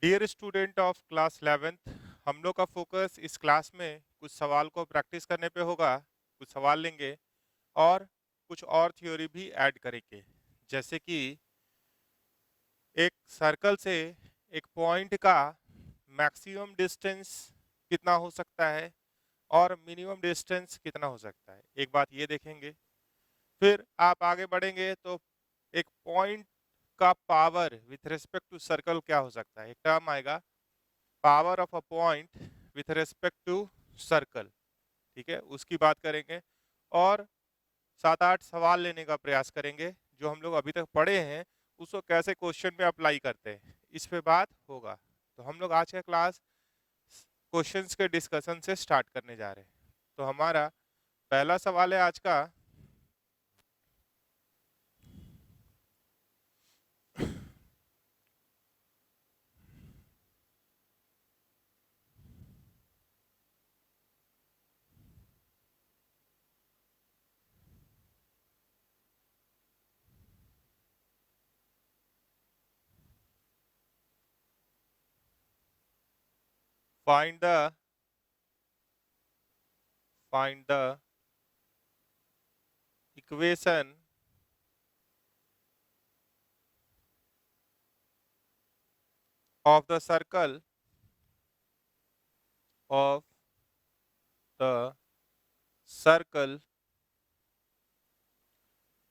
Dear student of class 11th, हम लोग का फोकस इस क्लास में कुछ सवाल को प्रैक्टिस करने पे होगा। कुछ सवाल लेंगे और कुछ और थ्योरी भी ऐड करेंगे। जैसे कि एक सर्कल से एक पॉइंट का मैक्सिमम डिस्टेंस कितना हो सकता है और मिनिमम डिस्टेंस कितना हो सकता है, एक बात ये देखेंगे। फिर आप आगे बढ़ेंगे तो एक पॉइंट का power with respect to circle क्या हो सकता है, एक टर्म आएगा power of a point with respect to circle. ठीक है, उसकी बात करेंगे और 7-8 सवाल लेने का प्रयास करेंगे जो हम लोग अभी तक पढ़े हैं, उसको कैसे क्वेश्चन में अप्लाई करते हैं, इस पे बात होगा। तो हम लोग आज का क्लास क्वेश्चंस के डिस्कशन से स्टार्ट करने जा रहे हैं। तो हमारा पहला सवाल है आज का, find the equation of the circle of the circle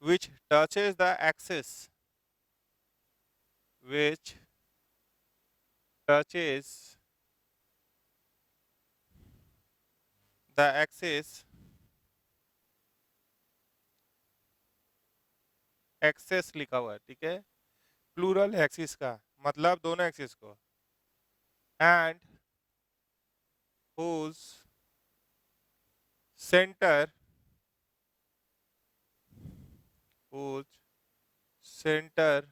which touches the axis which touches the axis axis लिखा हुआ है, ठीक है, प्लूरल एक्सिस का मतलब दोनों एक्सिस को, and whose center whose center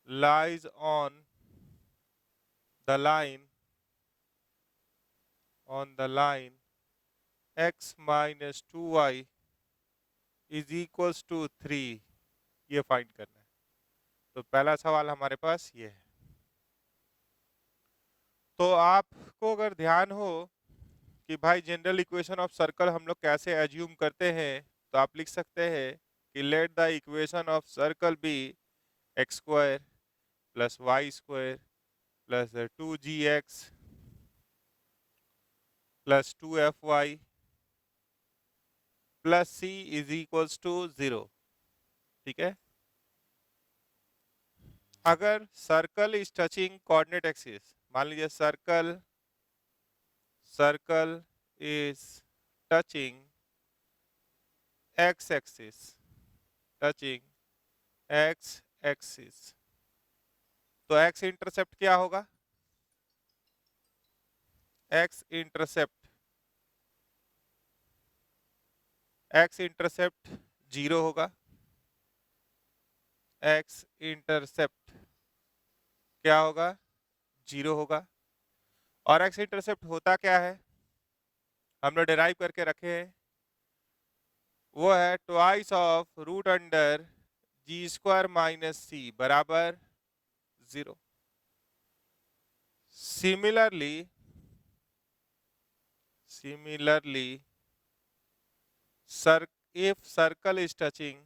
lies on the line x minus 2y is equals to 3, ये फाइंड करना है। तो पहला सवाल हमारे पास ये है। तो आपको अगर ध्यान हो कि भाई जनरल इक्वेशन ऑफ सर्कल हम लोग कैसे एज्यूम करते हैं, तो आप लिख सकते हैं कि let the equation of circle be X square plus Y square plus 2gx plus 2fy plus C is equals to 0। ठीक है, अगर circle is touching coordinate axis, मान लीजिए circle is touching X axis तो एक्स इंटरसेप्ट क्या होगा? X intercept 0 होगा। X intercept क्या होगा? 0 होगा। और एक्स इंटरसेप्ट होता क्या है, हम लोग डिराइव करके रखे हैं, वो है twice of root under G square minus C बराबर 0। Similarly sir if circle is touching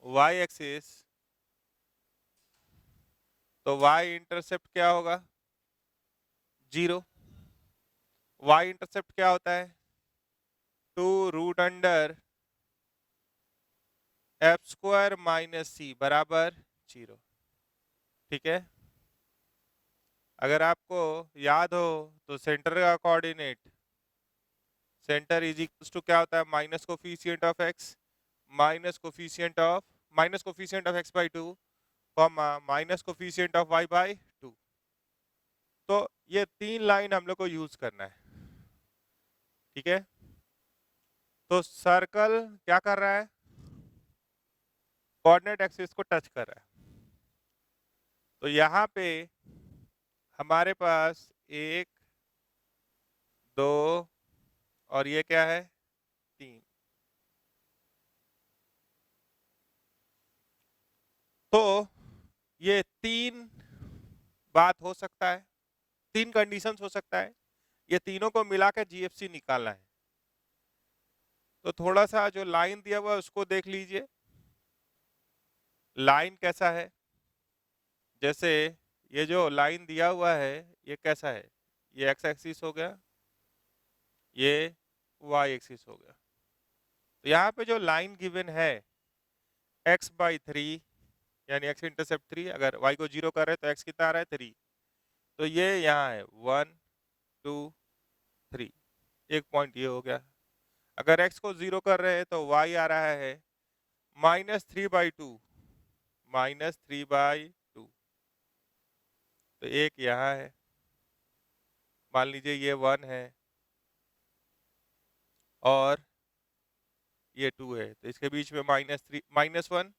y axis, तो y इंटरसेप्ट क्या होगा? 0। y इंटरसेप्ट क्या होता है? 2 root under F square minus C बराबर 0। ठीक है, अगर आपको याद हो तो सेंटर का coordinate, center is equals to क्या होता है? Minus coefficient of x minus coefficient of x by 2 comma minus coefficient of y by 2। तो ये 3 लाइन हम लोग को यूज करना है। ठीक है, तो सर्कल क्या कर रहा है? कोऑर्डिनेट एक्सिस को टच कर रहा है। तो यहाँ पे हमारे पास 1 2 और ये क्या है? 3। तो ये 3 बात हो सकता है, 3 कंडीशंस हो सकता है, ये तीनों को मिला के जीएफसी निकालना है। तो थोड़ा सा जो लाइन दिया हुआ है उसको देख लीजिए, लाइन कैसा है। जैसे ये जो लाइन दिया हुआ है ये कैसा है, ये एक्स एक्सिस हो गया, ये वाई एक्सिस हो गया। तो यहाँ पे जो लाइन गिवन है x/3 यानी x इंटरसेप्ट 3, अगर y को 0 कर रहे हैं तो x कितना आ रहा है 3, तो ये यहाँ है 1 2 3, एक पॉइंट ये हो गया। अगर x को 0 कर रहे हैं तो y आ रहा है -3/2, -3/2, तो एक यहाँ है, मान लीजिए ये 1 है और ये 2 है, तो इसके बीच में -1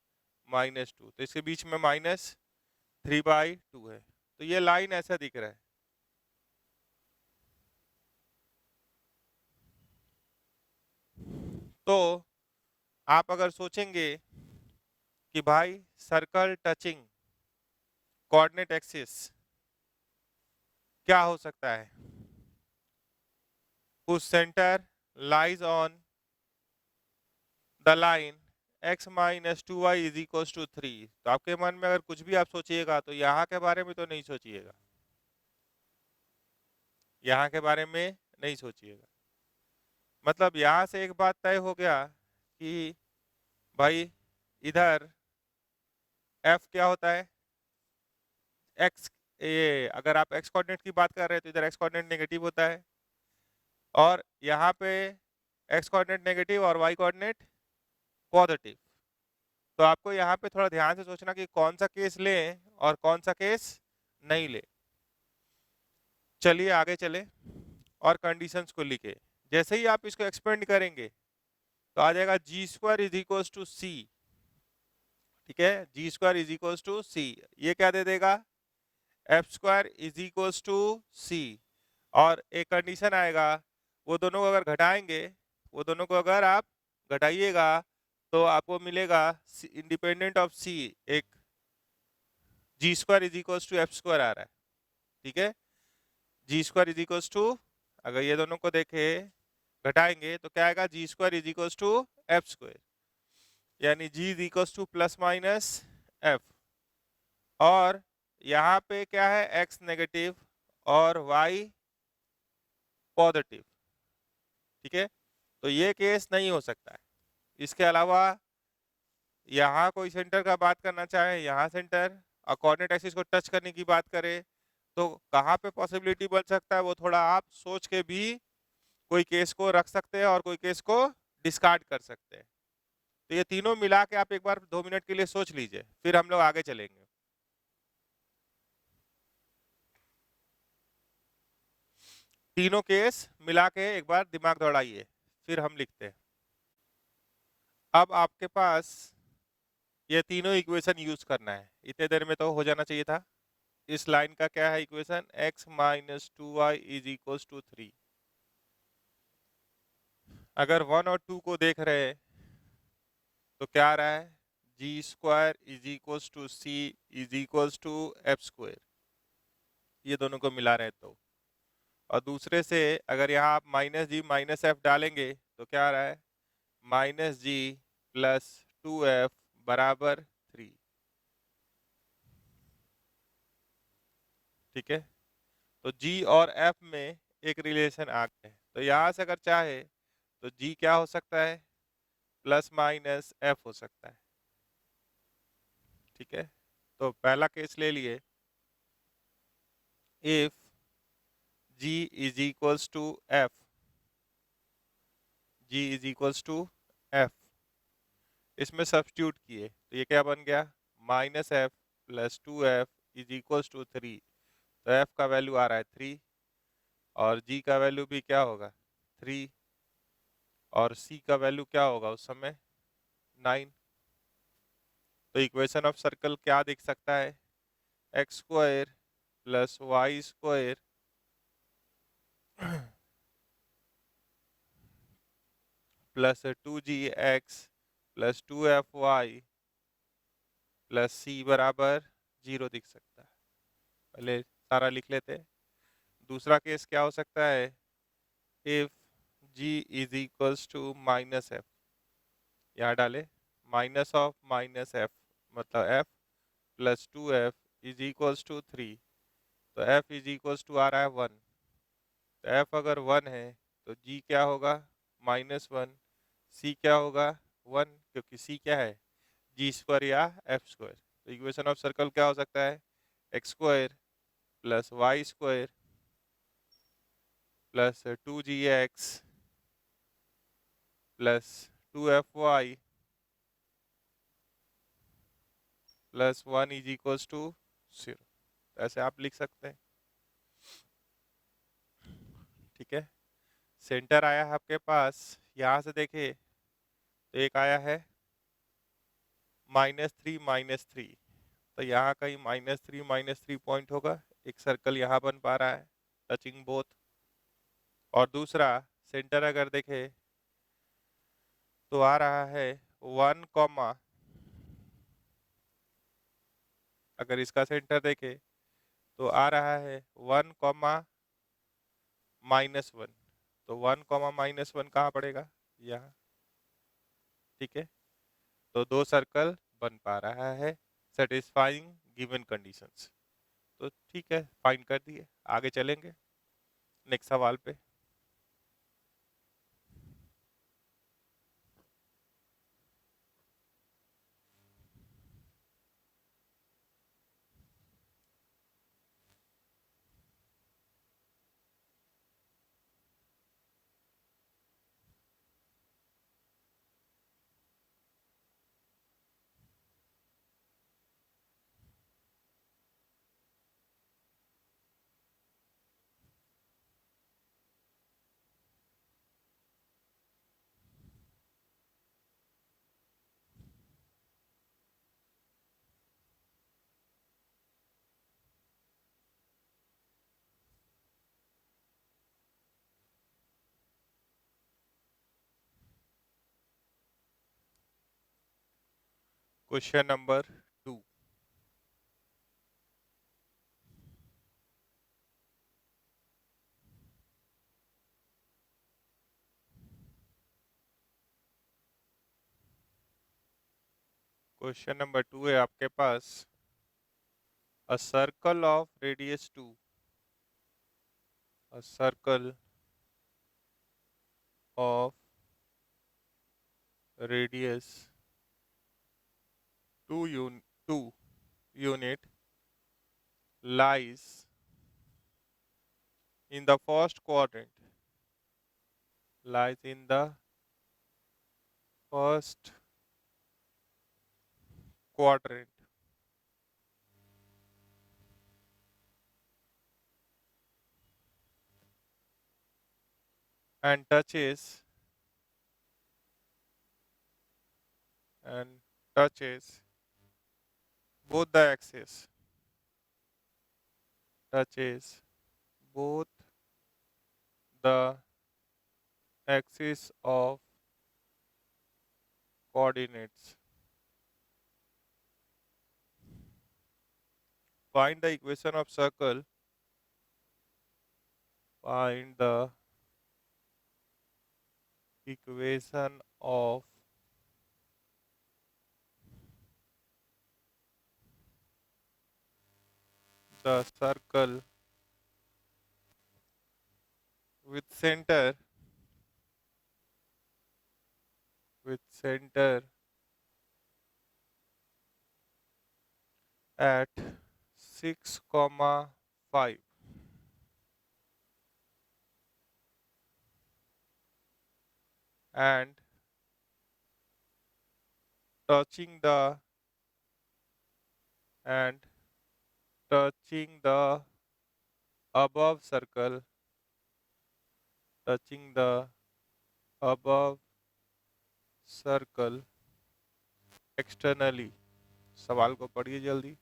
-2, तो इसके बीच में -3/2 है। तो ये लाइन ऐसा दिख रहा है। तो आप अगर सोचेंगे कि भाई सर्कल टचिंग कोऑर्डिनेट एक्सिस क्या हो सकता है, whose center lies on the line x - 2y = 3। तो आपके मन में अगर कुछ भी आप सोचिएगा तो यहाँ के बारे में तो नहीं सोचिएगा, यहाँ के बारे में नहीं सोचिएगा। मतलब यहाँ से एक बात तय हो गया कि भाई इधर f क्या होता है, x, ये अगर आप x कोऑर्डिनेट की बात कर रहे हैं तो इधर x कोऑर्डिनेट नेगेटिव होता है, और यहाँ पे x कोऑर्डिनेट नेगेटिव और y कोऑर्डिनेट पॉजिटिव। तो आपको यहाँ पे थोड़ा ध्यान से सोचना कि कौन सा केस लें और कौन सा केस नहीं ले। चलिए आगे चले और कंडीशंस को लिखे। जैसे ही आप इसको एक्सपेंड करेंगे तो आ जाएगा g² = c। ठीक है, g² = c। ये क्या दे देगा, f² = c। और एक कंडीशन आएगा, वो दोनों को अगर घटाएंगे, वो दोनों को अगर आप घटाइएगा तो आपको मिलेगा इंडिपेंडेंट ऑफ c एक g² = f² आ रहा है। ठीक है, g² = अगर ये दोनों को देखे घटाएंगे तो क्या आएगा, g² = f², यानी g = ±f। और यहाँ पे क्या है, x नेगेटिव और y पॉजिटिव। ठीक है, तो ये केस नहीं हो सकता है। इसके अलावा यहाँ कोई सेंटर का बात करना चाहे, यहाँ सेंटर और कोऑर्डिनेट एक्सिस को टच करने की बात करें तो कहाँ पे पॉसिबिलिटी बन सकता है, वो थोड़ा आप सोच के भी कोई केस को रख सकते हैं और कोई केस को डिस्कार्ड कर सकते हैं। तो ये तीनों मिला के आप एक बार 2 मिनट के लिए सोच लीजिए, फिर हम लोग आगे चलेंगे। तीनों केस मिला के एक बार दिमाग दौड़ाइए, फिर हम लिखते हैं। अब आपके पास ये तीनों इक्वेशन यूज करना है, इतने देर में तो हो जाना चाहिए था। इस लाइन का क्या है इक्वेशन, x - 2y = 3। अगर 1 और 2 को देख रहे हैं तो क्या आ रहा है, g² = c = f², ये दोनों को मिला रहे हैं तो। और दूसरे से अगर यहाँ आप -g - f डालेंगे तो क्या आ रहा है, -g + 2f = 3। ठीक है, तो g और f में एक रिलेशन आ गया है। तो यहाँ से अगर चाहे तो g क्या हो सकता है, ± f हो सकता है। ठीक है, तो पहला केस ले लिए, if g = f, g = f, इसमें सब्स्टिट्यूट किए तो ये क्या बन गया, -f + 2f = 3। तो f का वैल्यू आ रहा है 3 और g का वैल्यू भी क्या होगा 3 और c का वैल्यू क्या होगा उस समय 9। तो इक्वेशन ऑफ सर्कल क्या दिख सकता है, x² + y² + 2gx + 2fy plus सी बराबर 0 दिख सकता है। पहले सारा लिख लेते हैं। दूसरा केस क्या हो सकता है, if g is equals to minus f, यहाँ डाले माइनस ऑफ माइनस एफ मतलब f plus 2f is equals to 3, तो f इज इक्वल्स टू आ रहा है 1, तो f अगर 1 है तो g क्या होगा -1, c क्या होगा 1, क्योंकि c क्या है जी स्क्वायर या एफ स्क्वायर। तो इक्वेशन ऑफ सर्कल क्या हो सकता है, x square plus Y square plus 2gx plus 2fy plus 1 is equals to 0। ऐसे आप लिख सकते हैं। ठीक है, सेंटर आया है आपके पास, यहाँ से देखे तो एक आया है -3 तो यहाँ कहीं -3 पॉइंट होगा, एक सर्कल यहाँ बन पा रहा है टचिंग बोथ। और दूसरा सेंटर अगर देखे तो आ रहा है 1 कॉमा, अगर इसका सेंटर देखे तो आ रहा है 1 कॉमा -1, तो 1 कॉमा -1 कहाँ पड़ेगा, यहाँ। ठीक है, तो दो सर्कल बन पा रहा है सेटिस्फाइंग गिवन कंडीशंस। तो ठीक है, फाइंड कर दिए, आगे चलेंगे नेक्स्ट सवाल पे। Question number 2। क्वेश्चन नंबर 2 है आपके पास, a circle of radius 2, a circle of radius 2 unit lies in the first quadrant, lies in the first quadrant and touches both the axes, touches both the axis of coordinates. Find the equation of circle, find the equation of the circle with center at 6,5 and touching the and touching the above circle, touching the above circle externally। सवाल को पढ़िए जल्दी,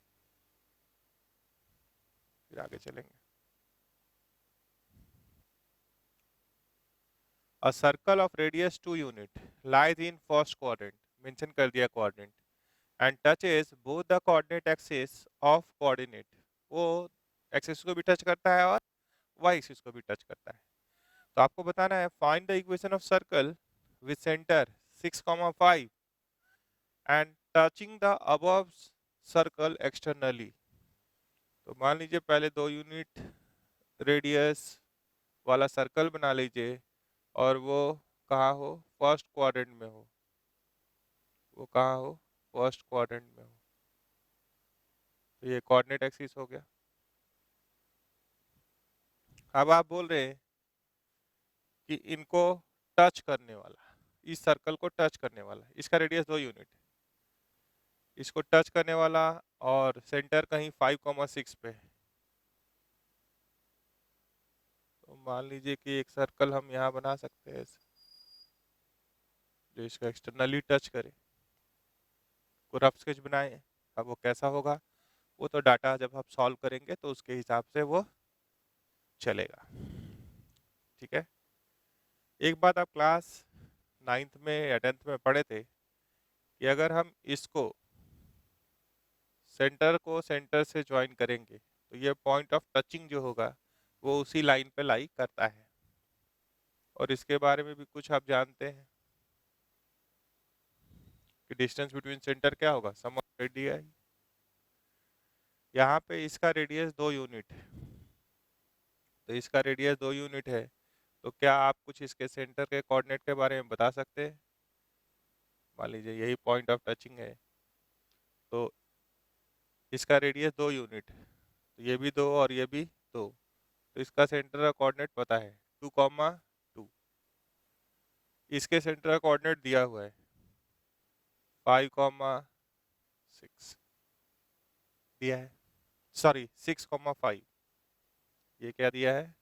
फिर आगे चलेंगे। A circle of radius 2 unit lies in first quadrant, mention कर दिया quadrant, and touches both the coordinate axis of coordinate, वो एक्सिस को भी टच करता है और वाई एक्सिस को भी टच करता है। तो आपको बताना है find the equation of circle with centre 6,5 and touching the above circle externally. तो मान लीजिए पहले 2 यूनिट रेडियस वाला सर्कल बना लीजिए और वो कहाँ हो, फर्स्ट क्वाड्रेंट में हो, वो कहाँ हो, फर्स्ट क्वाड्रेंट में हो। तो ये कोऑर्डिनेट एक्सिस हो गया। अब आप बोल रहे हैं कि इनको टच करने वाला, इस सर्कल को टच करने वाला, इसका रेडियस 2 यूनिट है, इसको टच करने वाला और सेंटर कहीं 5,6 पे है। तो मान लीजिए कि एक सर्कल हम यहाँ बना सकते हैं ऐसे, जो इसको एक्सटर्नली टच करे, को रफ स्केच बनाए। अब वो कैसा होगा वो तो डाटा जब आप सॉल्व करेंगे तो उसके हिसाब से वो चलेगा। ठीक है, एक बात आप क्लास 9th में या 10th में पढ़े थे कि अगर हम इसको सेंटर को सेंटर से ज्वाइन करेंगे तो ये पॉइंट ऑफ टचिंग जो होगा वो उसी लाइन पे लाई करता है। और इसके बारे में भी कुछ आप जानते हैं कि डिस्टेंस बिटवीन सेंटर क्या होगा, सम ऑफ रेडियस। यहाँ पे इसका रेडियस 2 यूनिट है, तो इसका रेडियस 2 यूनिट है, तो क्या आप कुछ इसके सेंटर के कोऑर्डिनेट के बारे में बता सकते हैं? मान लीजिए यही पॉइंट ऑफ टचिंग है, तो इसका रेडियस 2 यूनिट है, तो ये भी 2 और ये भी 2, तो इसका सेंटर का कोऑर्डिनेट पता है 2,2। इसके सेंटर का कोऑर्डिनेट दिया हुआ है 5,6 दिया है, सॉरी 6,5, ये क्या दिया है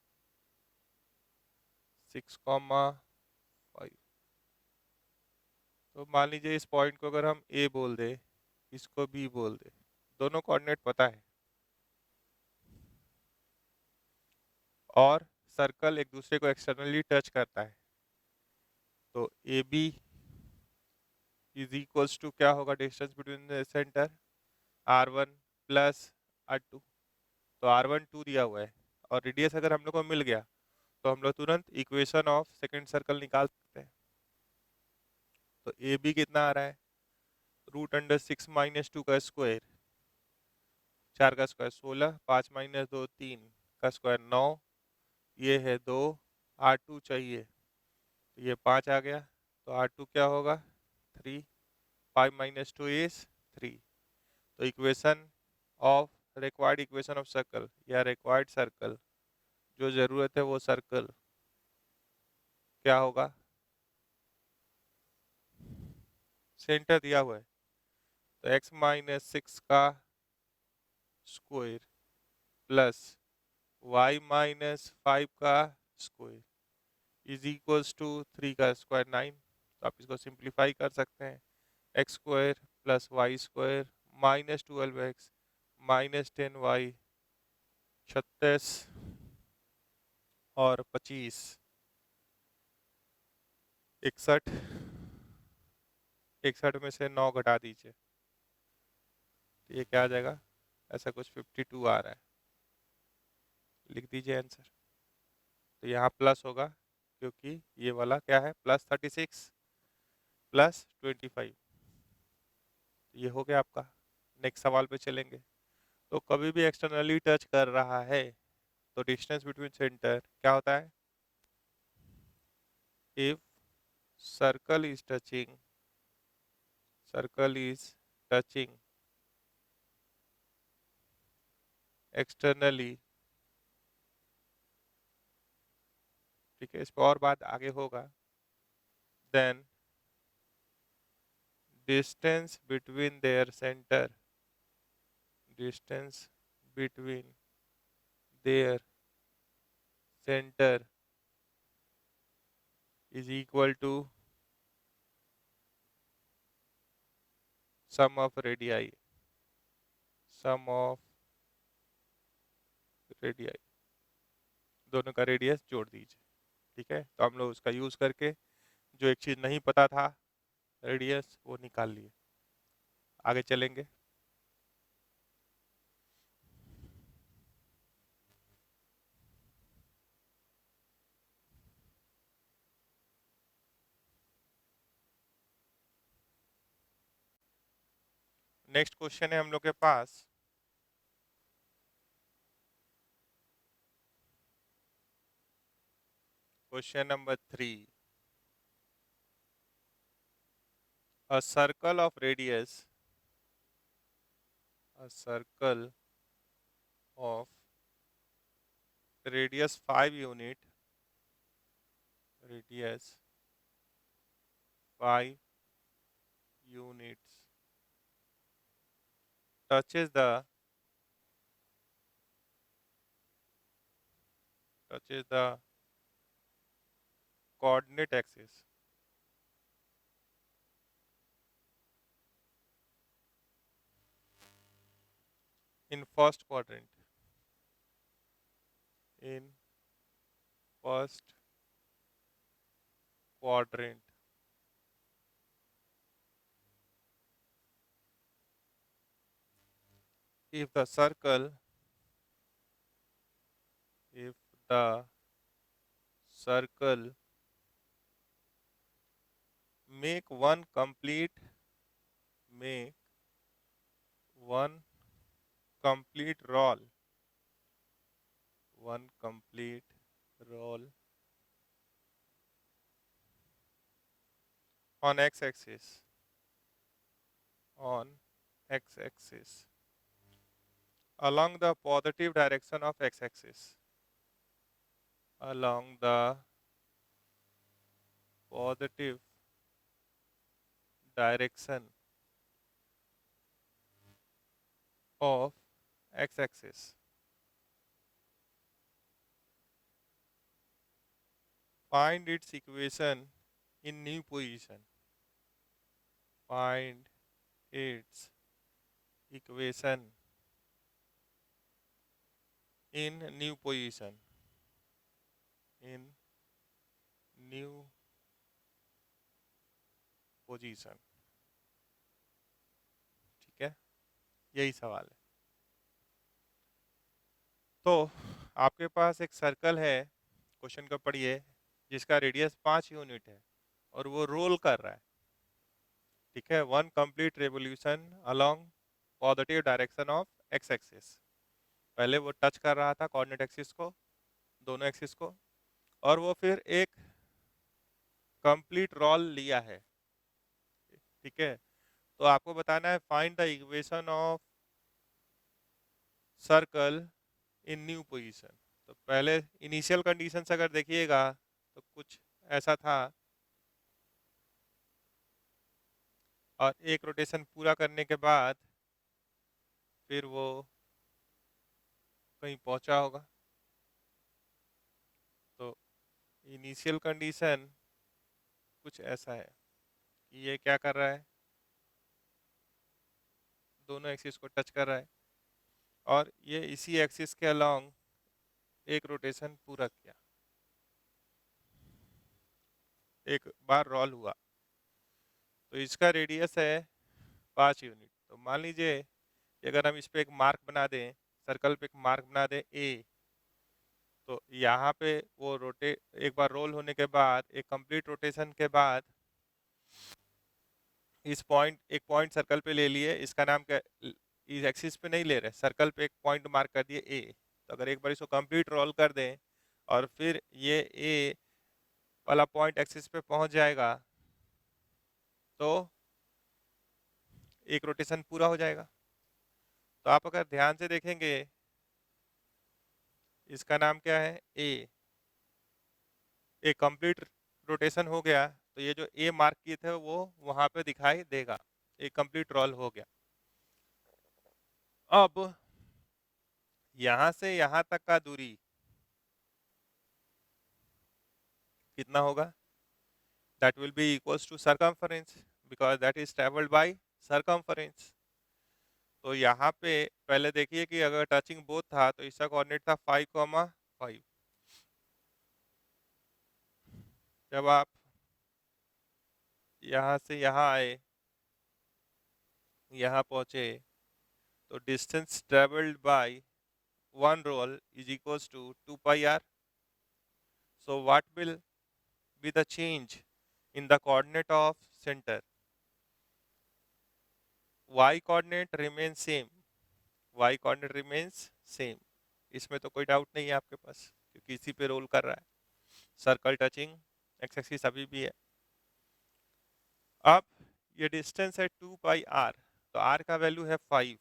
6,5। तो मान लीजिए इस पॉइंट को अगर हम ए बोल दे, इसको बी बोल दे, दोनों कोऑर्डिनेट पता है और सर्कल एक दूसरे को एक्सटर्नली टच करता है, तो A B is equals to क्या होगा, distance between centre r1 plus r2। तो r1 2 दिया हुआ है और रेडियस अगर हम लोग को मिल गया तो हम लोग तुरंत इक्वेशन ऑफ सेकंड सर्कल निकाल सकते हैं। तो ए बी कितना आ रहा है, √6 माइनस 2 का स्क्वायर, 4 का स्क्वायर 16, 5 माइनस 2 3 का स्क्वायर 9, ये है 2, r2 चाहिए तो ये 5 आ गया, तो r2 क्या होगा 3, 5 माइनस 2 इज 3। तो equation of required equation of circle या रिक्वायर्ड सर्कल, जो जरूरत है वो सर्कल क्या होगा, सेंटर दिया हुआ है तो x माइनस 6 का स्क्वायर प्लस y माइनस 5 का स्क्वायर इज इक्वल्स टू 3 का स्क्वायर 9। तो आप इसको सिंप्लीफाई कर सकते हैं, x square plus Y square minus 12x minus 10y 36 और 25 61, 61 में से 9 घटा दीजिए तो ये क्या आ जाएगा, ऐसा कुछ 52 आ रहा है, लिख दीजिए आंसर। तो यहाँ प्लस होगा क्योंकि ये वाला क्या है प्लस 36 प्लस 25, ये हो गया आपका। नेक्स्ट सवाल पे चलेंगे। तो कभी भी एक्सटर्नली टच कर रहा है तो डिस्टेंस बिटवीन सेंटर क्या होता है, if circle is touching externally, ठीक है, इस पर और बात आगे होगा, then distance between their center, distance between their center is equal to sum of radii, sum of radii, दोनों का रेडियस जोड़ दीजिए। ठीक है, तो हम लोग उसका यूज करके जो एक चीज नहीं पता था रेडियस वो निकाल लिए। आगे चलेंगे। नेक्स्ट क्वेश्चन है हम लोग के पास, question number 3। A circle of radius, a circle of radius 5 unit, radius 5 units touches the coordinate axis in first quadrant, in first quadrant. If the circle, if the circle make make one complete roll, one complete roll on x-axis, on x-axis along the positive direction of x-axis, along the positive direction of x-axis. Find its equation in new position. Find its equation in new position. In new position. ठीक है, यही सवाल है। तो आपके पास एक circle है, question को पढ़िए, जिसका रेडियस 5 यूनिट है और वो रोल कर रहा है। ठीक है, one complete revolution along positive direction of x axis. पहले वो टच कर रहा था कोऑर्डिनेट एक्सिस को, दोनों एक्सिस को, और वो फिर एक कंप्लीट रोल लिया है। ठीक है, तो आपको बताना है find the equation of circle in new position. तो पहले इनिशियल कंडीशंस अगर देखिएगा तो कुछ ऐसा था, और एक रोटेशन पूरा करने के बाद फिर वो कहीं पहुंचा होगा। तो इनिशियल कंडीशन कुछ ऐसा है कि ये क्या कर रहा है, दोनों एक्सिस को टच कर रहा है, और ये इसी एक्सिस के अलोंग एक रोटेशन पूरा किया, एक बार रोल हुआ। तो इसका रेडियस है 5 यूनिट। तो मान लीजिए कि अगर हम इस पे एक मार्क बना दें, सर्कल पे एक मार्क बना दें ए, तो यहाँ पे वो एक बार रोल होने के बाद, एक कंप्लीट रोटेशन के बाद, एक पॉइंट सर्कल पे ले लिए, इसका नाम क्या, इस एक्सिस पे नहीं ले रहे, सर्कल पे एक पॉइंट मार्क कर दिए ए। तो अगर एक बार इसको कंप्लीट रोल कर दें और फिर ये ए वाला पॉइंट एक्सिस पे पहुंच जाएगा, तो एक रोटेशन पूरा हो जाएगा। तो आप अगर ध्यान से देखेंगे, इसका नाम क्या है, ए। एक कंप्लीट रोटेशन हो गया, तो ये जो ए मार्क किए थे वो वहां पे दिखाई देगा, एक कंप्लीट रोल हो गया। अब यहां से यहां तक का दूरी कितना होगा, that will be equals to circumference because that is traveled by circumference। तो यहाँ पे पहले देखिए कि अगर टचिंग बोथ था तो इसका कोऑर्डिनेट था 5,5। जब आप यहाँ से यहाँ आए यहाँ पहुँचे तो distance travelled by one roll is equals to 2 pi r. So what will be the change in the coordinate of center? Y coordinate remains same. Y coordinate remains same. इसमें तो कोई डाउट नहीं है आपके पास क्योंकि इसी पे रोल कर रहा है. सर्कल टचिंग एक्स एक्सिस अभी भी है. अब ये डिस्टेंस है 2 पाई r, तो r का वैल्यू है 5,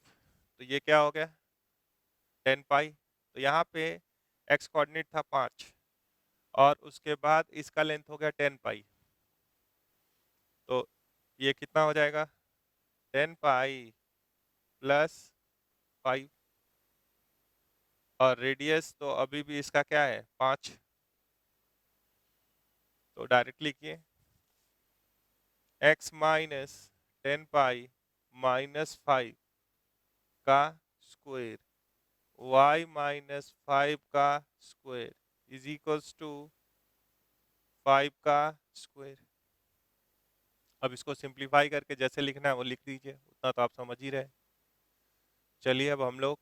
तो ये क्या हो गया 10 पाई. तो यहाँ पे x कोऑर्डिनेट था 5 और उसके बाद इसका लेंथ हो गया 10 पाई, तो ये कितना हो जाएगा 10 पाई प्लस 5 और रेडियस तो अभी भी इसका क्या है 5, तो डायरेक्ट लिखिए x माइनस 10 पाई माइनस 5 का स्क्वायर y माइनस 5 का स्क्वायर इज इक्वल्स टू 5 का स्क्वायर. अब इसको सिंप्लीफाई करके जैसे लिखना है वो लिख दीजिए, उतना तो आप समझ ही रहे. चलिए अब हम लोग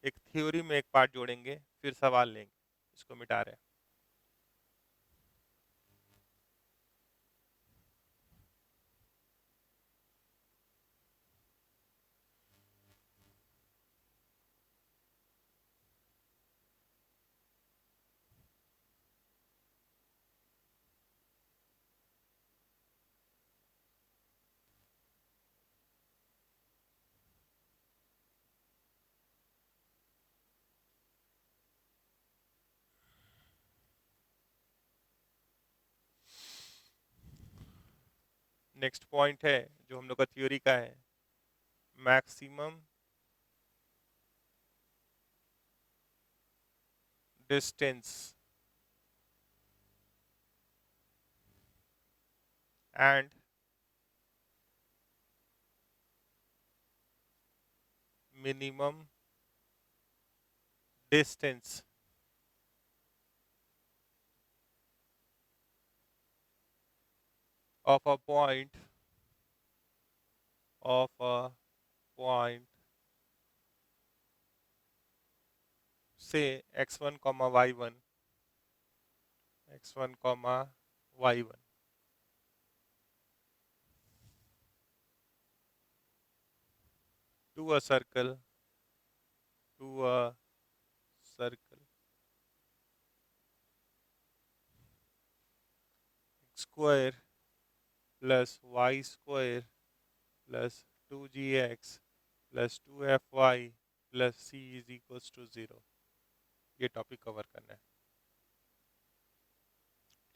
एक थ्योरी में एक पार्ट जोड़ेंगे, फिर सवाल लेंगे. इसको मिटा रहे हैं. नेक्स्ट पॉइंट है जो हम लोग का थ्योरी का है, maximum distance and minimum distance of a point say x1 comma y1 to a circle square plus y square plus 2gx plus 2fy plus c is equals to 0. ये topic cover करना है.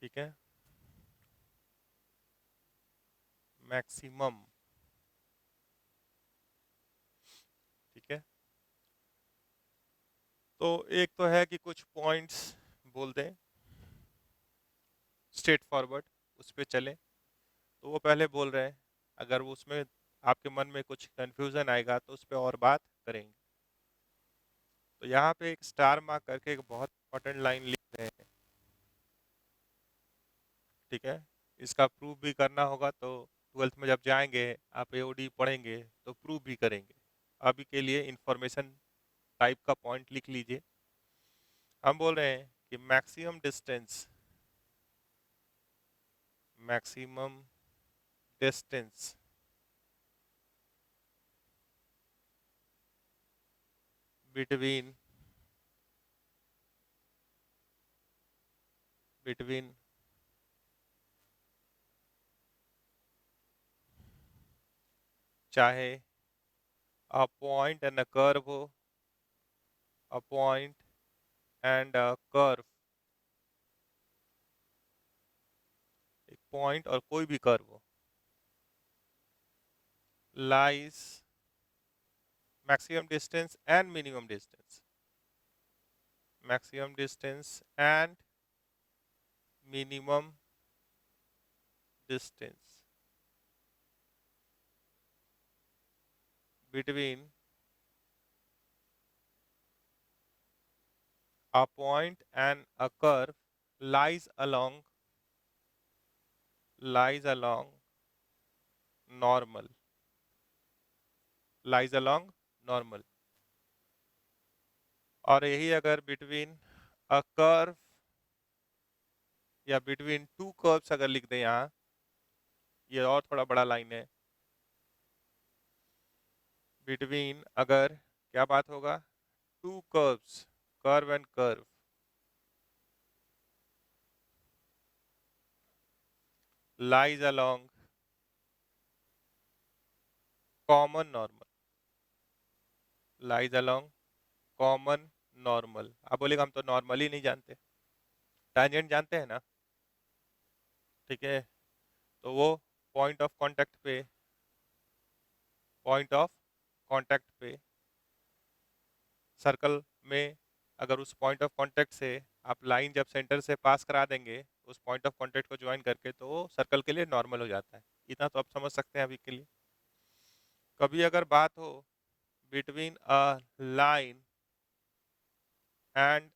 ठीक है. Maximum. ठीक है. तो एक तो है कि कुछ पॉइंट्स बोल दें स्ट्रेट फॉरवर्ड, उस पर चलें, तो वो पहले बोल रहे हैं. अगर वो उसमें आपके मन में कुछ कंफ्यूजन आएगा तो उस पर और बात करेंगे. तो यहाँ पे एक स्टार मार्क करके एक बहुत इंपॉर्टेंट लाइन लिख रहे हैं. ठीक है. इसका प्रूफ भी करना होगा तो 12th में जब जाएंगे आप एओडी पढ़ेंगे तो प्रूफ भी करेंगे. अभी के लिए इंफॉर्मेशन टाइप का पॉइंट लिख लीजिए. हम बोल रहे हैं कि मैक्सिमम डिस्टेंस between चाहे a point and a curve हो, a point and a curve, एक पॉइंट और कोई भी कर्व हो, lies maximum distance and minimum distance between a point and a curve lies along normal. Lies along normal. और यही अगर बिटवीन अ कर्व या बिटवीन टू कर्व्स अगर लिख दें यहाँ, ये और थोड़ा बड़ा लाइन है, बिटवीन अगर क्या बात होगा, to curves, curve and curve, lies along common normal, lies along common normal. आप बोलेगा हम तो नॉर्मल ही नहीं जानते, टैंजेंट जानते हैं ना, ठीक है। तो वो पॉइंट ऑफ कांटेक्ट पे, पॉइंट ऑफ कांटेक्ट पे सर्कल में, अगर उस पॉइंट ऑफ कांटेक्ट से आप लाइन जब सेंटर से पास करा देंगे उस पॉइंट ऑफ कांटेक्ट को ज्वाइन करके, तो वो सर्कल के लिए नॉर्मल हो जाता है। इतना तो आप समझ सकते हैं अभी के लिए। कभी अगर बात हो between a line and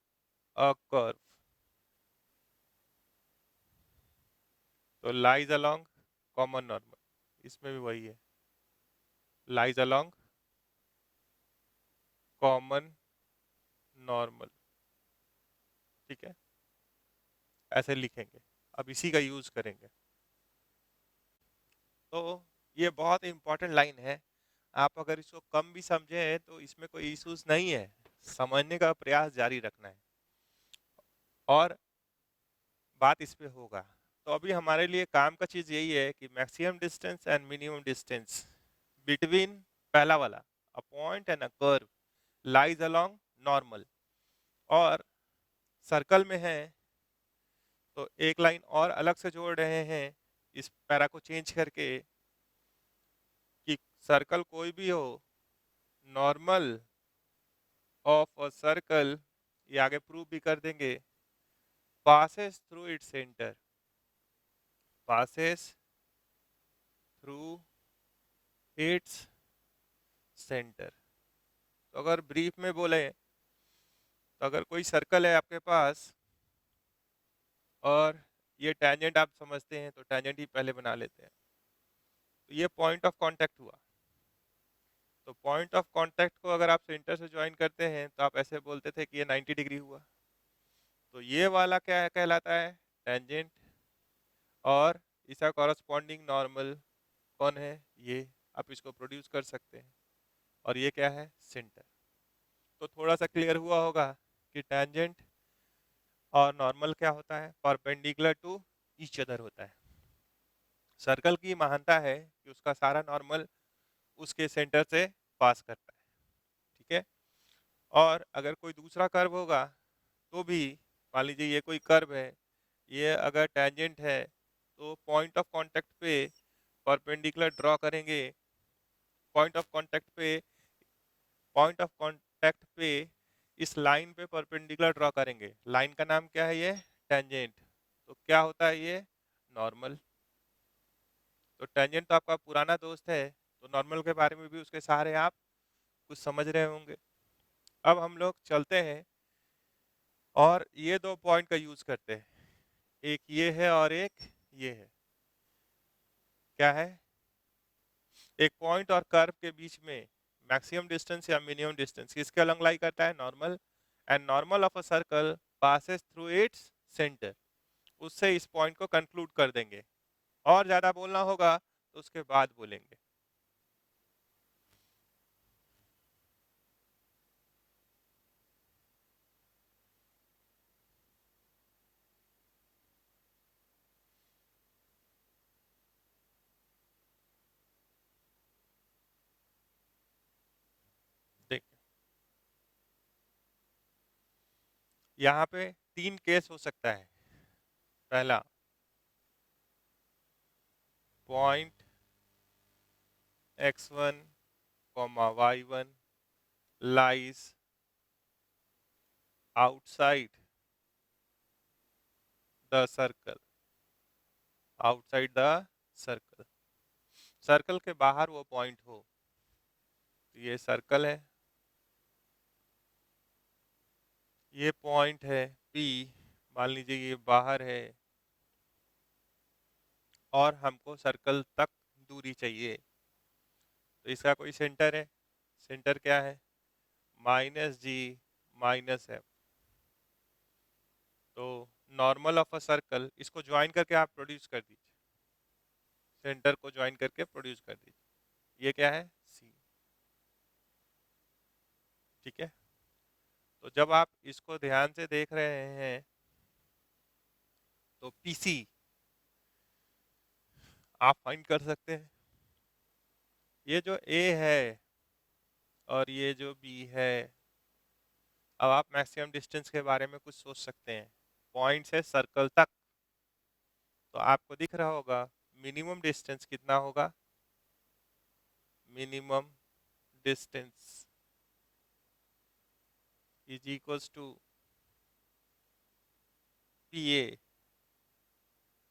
a curve, तो लाइज अलोंग कॉमन नॉर्मल, इसमें भी वही है, लाइज अलोंग कॉमन नॉर्मल, ठीक है, ऐसे लिखेंगे। अब इसी का यूज करेंगे। तो ये बहुत इंपॉर्टेंट लाइन है, आप अगर इसको कम भी समझे तो इसमें कोई इश्यूज नहीं है, समझने का प्रयास जारी रखना है और बात इस पे होगा। तो अभी हमारे लिए काम का चीज यही है कि maximum distance and minimum distance between, पहला वाला, a point and a curve lies along normal, और सर्कल में है तो एक लाइन और अलग से जोड़ रहे हैं इस पैरा को चेंज करके कि सर्कल कोई भी हो, नॉर्मल ऑफ अ सर्कल, ये आगे प्रूव भी कर देंगे, passes through its center, passes through its center। तो अगर ब्रीफ में बोले तो अगर कोई सर्कल है आपके पास और ये टैंजेंट आप समझते हैं तो टैंजेंट ही पहले बना लेते हैं, तो ये पॉइंट ऑफ कांटेक्ट हुआ। तो पॉइंट ऑफ कांटेक्ट को अगर आप सेंटर से ज्वाइन करते हैं तो आप ऐसे बोलते थे कि ये 90 डिग्री हुआ, तो ये वाला क्या कहलाता है, टेंजेंट, और इसका कॉरस्पॉन्डिंग नॉर्मल कौन है, ये आप इसको प्रोड्यूस कर सकते हैं, और ये क्या है, सेंटर। तो थोड़ा सा क्लियर हुआ होगा कि टेंजेंट और नॉर्मल क्या होता है, परपेंडिकुलर टू ईच अदर होता है। सर्कल की महानता है कि उसका सारा नॉर्मल उसके सेंटर से पास करता है, ठीक है। और अगर कोई दूसरा कर्व होगा तो भी, मान लीजिए ये कोई कर्व है, ये अगर टेंजेंट है तो पॉइंट ऑफ कांटेक्ट पे परपेंडिकुलर ड्रॉ करेंगे, पॉइंट ऑफ कांटेक्ट पे, पॉइंट ऑफ कांटेक्ट पे इस लाइन पे परपेंडिकुलर ड्रॉ करेंगे, लाइन का नाम क्या है, ये टेंजेंट। तो क्या होता है ये, नॉर्मल। तो टेंजेंट तो आपका पुराना दोस्त है, तो नॉर्मल के बारे में भी उसके सहारे आप कुछ समझ रहे होंगे। अब हम लोग चलते हैं और ये दो पॉइंट का यूज करते हैं, एक ये है और एक ये है। क्या है, एक पॉइंट और कर्व के बीच में मैक्सिमम डिस्टेंस या मिनिमम डिस्टेंस किसके अलॉन्ग लाई करता है, normal, and normal of a circle passes through its centre. उससे इस पॉइंट को कंक्लूड कर देंगे, और ज्यादा बोलना होगा तो उसके बाद बोलेंगे। देखिए यहाँ पे तीन केस हो सकता है। पहला, point x1 y1 lies outside the circle, outside the circle, circle के बाहर वो पॉइंट हो। तो ये सर्कल है, ये पॉइंट है P, मान लीजिए ये बाहर है, और हमको सर्कल तक दूरी चाहिए, तो इसका कोई सेंटर है, सेंटर क्या है, -g -f। तो नॉर्मल ऑफ अ सर्कल, इसको ज्वाइन करके आप प्रोड्यूस कर दीजिए, सेंटर को ज्वाइन करके प्रोड्यूस कर दीजिए। ये क्या है, c। ठीक है, तो जब आप इसको ध्यान से देख रहे हैं तो PC आप फाइंड कर सकते हैं। ये जो A है और ये जो B है, अब आप मैक्सिमम डिस्टेंस के बारे में कुछ सोच सकते हैं। पॉइंट से सर्कल तक तो आपको दिख रहा होगा मिनिमम डिस्टेंस कितना होगा, minimum distance is equals to PA।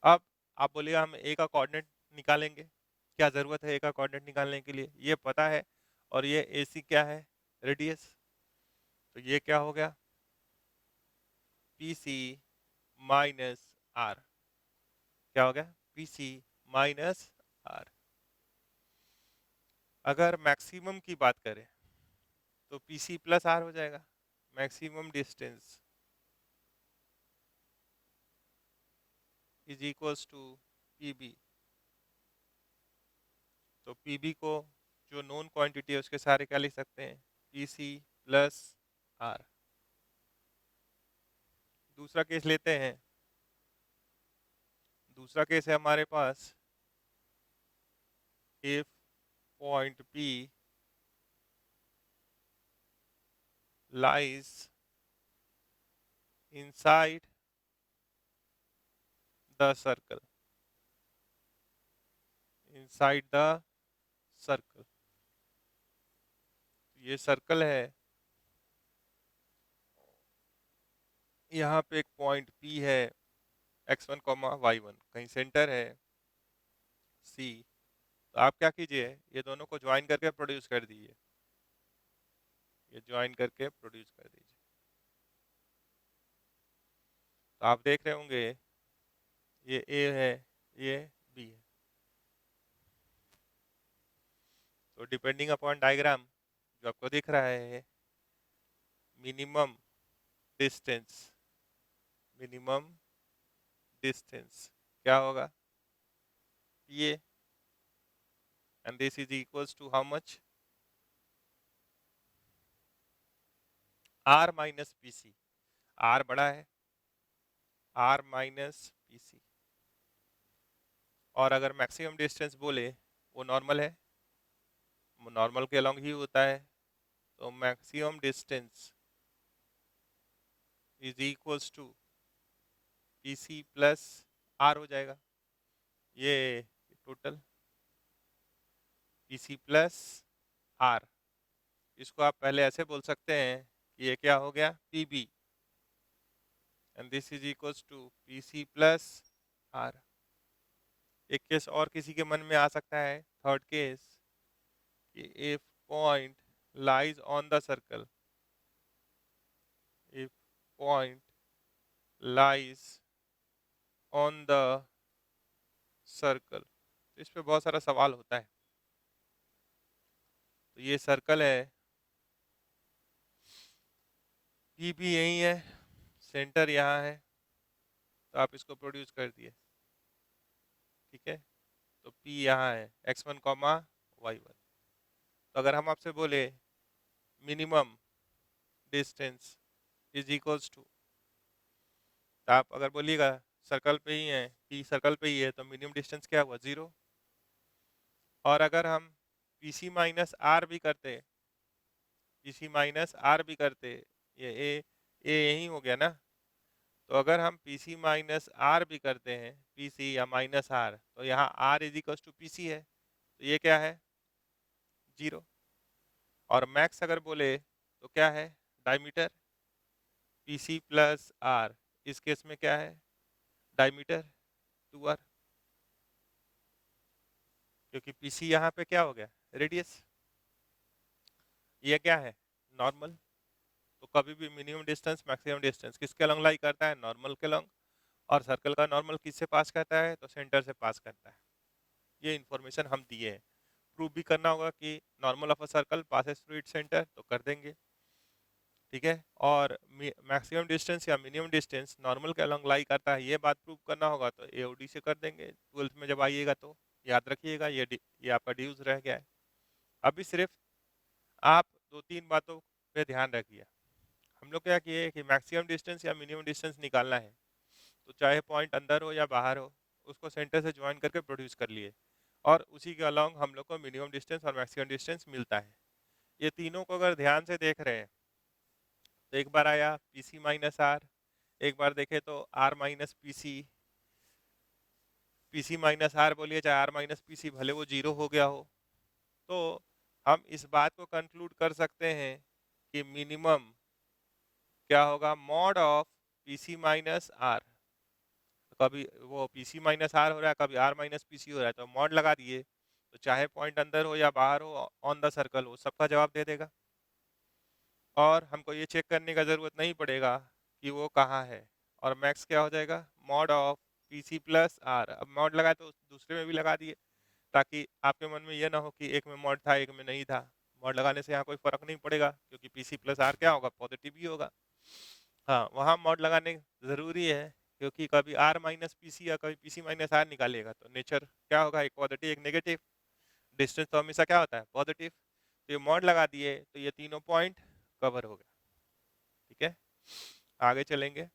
अब आप बोलिएगा हम A का कोऑर्डिनेट निकालेंगे, क्या ज़रूरत है A का कोऑर्डिनेट निकालने के लिए, ये पता है। और ये AC क्या है, रेडियस। तो ये क्या हो गया, PC माइनस R। क्या हो गया, PC माइनस R। अगर मैक्सिमम की बात करें तो PC प्लस R हो जाएगा, maximum distance is equals to PB। तो PB को जो नोन क्वांटिटी है उसके सारे क्या लिख सकते हैं, PC प्लस R। दूसरा केस लेते हैं, दूसरा केस है हमारे पास, if point P lies inside the circle, inside the circle। ये सर्कल है, यहाँ पे एक पॉइंट P है, x1, y1, कहीं सेंटर है C। तो आप क्या कीजिए, ये दोनों को ज्वाइन करके प्रोड्यूस कर दीजिए, ये ज्वाइन करके प्रोड्यूस कर दीजिए। तो आप देख रहे होंगे ये A है, ये B है। तो डिपेंडिंग अपॉन डायग्राम जो आपको दिख रहा है, मिनिमम डिस्टेंस, मिनिमम डिस्टेंस क्या होगा, ये, and this is equals to how much, R minus PC। R बड़ा है, R माइनस PC। और अगर मैक्सिमम डिस्टेंस बोले, वो नॉर्मल है, नॉर्मल के अलॉन्ग ही होता है। तो maximum distance is equals to PC plus R हो जाएगा। ये टोटल PC प्लस R, इसको आप पहले ऐसे बोल सकते हैं कि ये क्या हो गया, PB, and this is equals to PC plus R। एक केस और किसी के मन में आ सकता है, थर्ड केस, कि if point lies on the circle, if point lies on the circle. इस पे बहुत सारा सवाल होता है। तो ये सर्कल है, P भी यही है, सेंटर यहाँ है, तो आप इसको प्रोड्यूस कर दिए। ठीक है, तो P यहाँ है, x1, y1। तो अगर हम आपसे बोले minimum distance is equals to, तो आप अगर बोलिएगा सर्कल पे ही है, P सर्कल पे ही है, तो मिनिमम डिस्टेंस क्या हुआ, 0। और अगर हम PC माइनस R भी करते, PC माइनस R भी करते, ये A यही हो गया ना। तो अगर हम PC माइनस R भी करते हैं, PC या माइनस R, तो यहाँ R is equal to PC है, तो ये क्या है, 0। और मैक्स अगर बोले तो क्या है, डायमीटर, PC प्लस R, इस केस में क्या है, डायमीटर 2R, क्योंकि PC यहाँ पे क्या हो गया, रेडियस। ये क्या है, नॉर्मल। तो कभी भी मिनिमम डिस्टेंस मैक्सिमम डिस्टेंस किसके अलॉन्ग लाई करता है, नॉर्मल के अलॉन्ग। और सर्कल का नॉर्मल किससे पास करता है, तो सेंटर से पास करता है। ये इन्फॉर्मेशन हम दिए हैं। प्रूव भी करना होगा कि normal of a circle passes through its centre, तो कर देंगे, ठीक है। और मैक्सिमम डिस्टेंस या मिनिमम डिस्टेंस नॉर्मल के अलॉन्ग लाई करता है, ये बात प्रूव करना होगा, तो एओडी से कर देंगे। 12th में जब आइएगा तो याद रखिएगा, ये आपका ड्यूज रह गया है। अभी सिर्फ आप 2-3 बातों पे ध्यान रखिए। हम लोग क्या किए कि मैक्सिमम डिस्टेंस या मिनिमम डिस्टेंस निकालना है, तो चाहे पॉइंट अंदर हो या बाहर हो, उसको सेंटर से ज्वाइन करके प्रोड्यूस कर लिए, और उसी के अलॉन्ग हम लोग को मिनिमम डिस्टेंस और मैक्सिमम डिस्टेंस मिलता है। ये तीनों को अगर ध्यान से देख रहे हैं तो एक बार आया पीसी माइनस आर, एक बार देखे तो R minus PC, PC minus R बोलिए चाहे आर माइनस पीसी, भले वो जीरो हो गया हो, तो हम इस बात को कंक्लूड कर सकते हैं कि मिनिमम क्या होगा, mod of PC minus R. कभी वो पीसी माइनस आर हो रहा है, कभी आर माइनस पीसी हो रहा है, तो मॉड लगा दिए, तो चाहे पॉइंट अंदर हो या बाहर हो, ऑन द सर्कल हो, सबका जवाब दे देगा। और हमको ये चेक करने का ज़रूरत नहीं पड़ेगा कि वो कहाँ है। और मैक्स क्या हो जाएगा, mod of PC plus R. अब मॉड लगाए तो दूसरे में भी लगा दिए, ताकि आपके मन में ये ना हो कि एक में मॉड था एक में नहीं था। मॉड लगाने से यहाँ कोई फर्क नहीं पड़ेगा, क्योंकि पीसी प्लस आर क्या होगा, पॉजिटिव ही होगा। हाँ, वहाँ मॉड लगाने ज़रूरी है, क्योंकि कभी आर माइनस पीसी या कभी पीसी माइनस आर निकालिएगा तो नेचर क्या होगा, एक पॉजिटिव एक नेगेटिव। डिस्टेंस तो हमेशा क्या होता है, पॉजिटिव। तो ये मॉड लगा दिए तो ये तीनों पॉइंट कवर हो गए, ठीक है। आगे चलेंगे।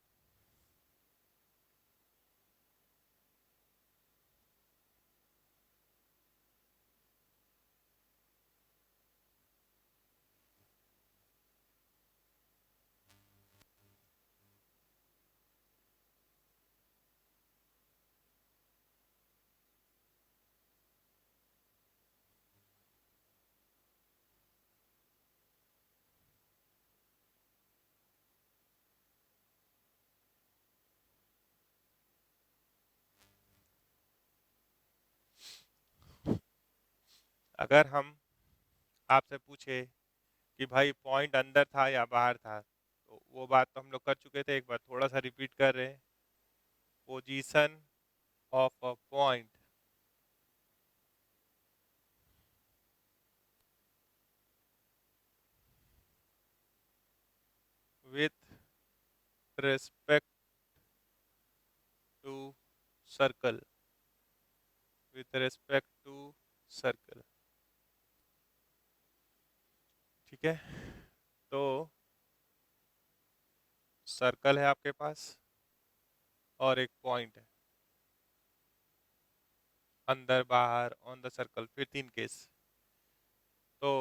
अगर हम आपसे पूछे कि भाई पॉइंट अंदर था या बाहर था, तो वो बात तो हम लोग कर चुके थे, एक बार थोड़ा सा रिपीट कर रहे हैं। Position of a point with respect to circle, with respect to circle, ठीक है। तो सर्कल है आपके पास और एक पॉइंट है, अंदर बाहर ऑन द सर्कल, फिर 3 केस। तो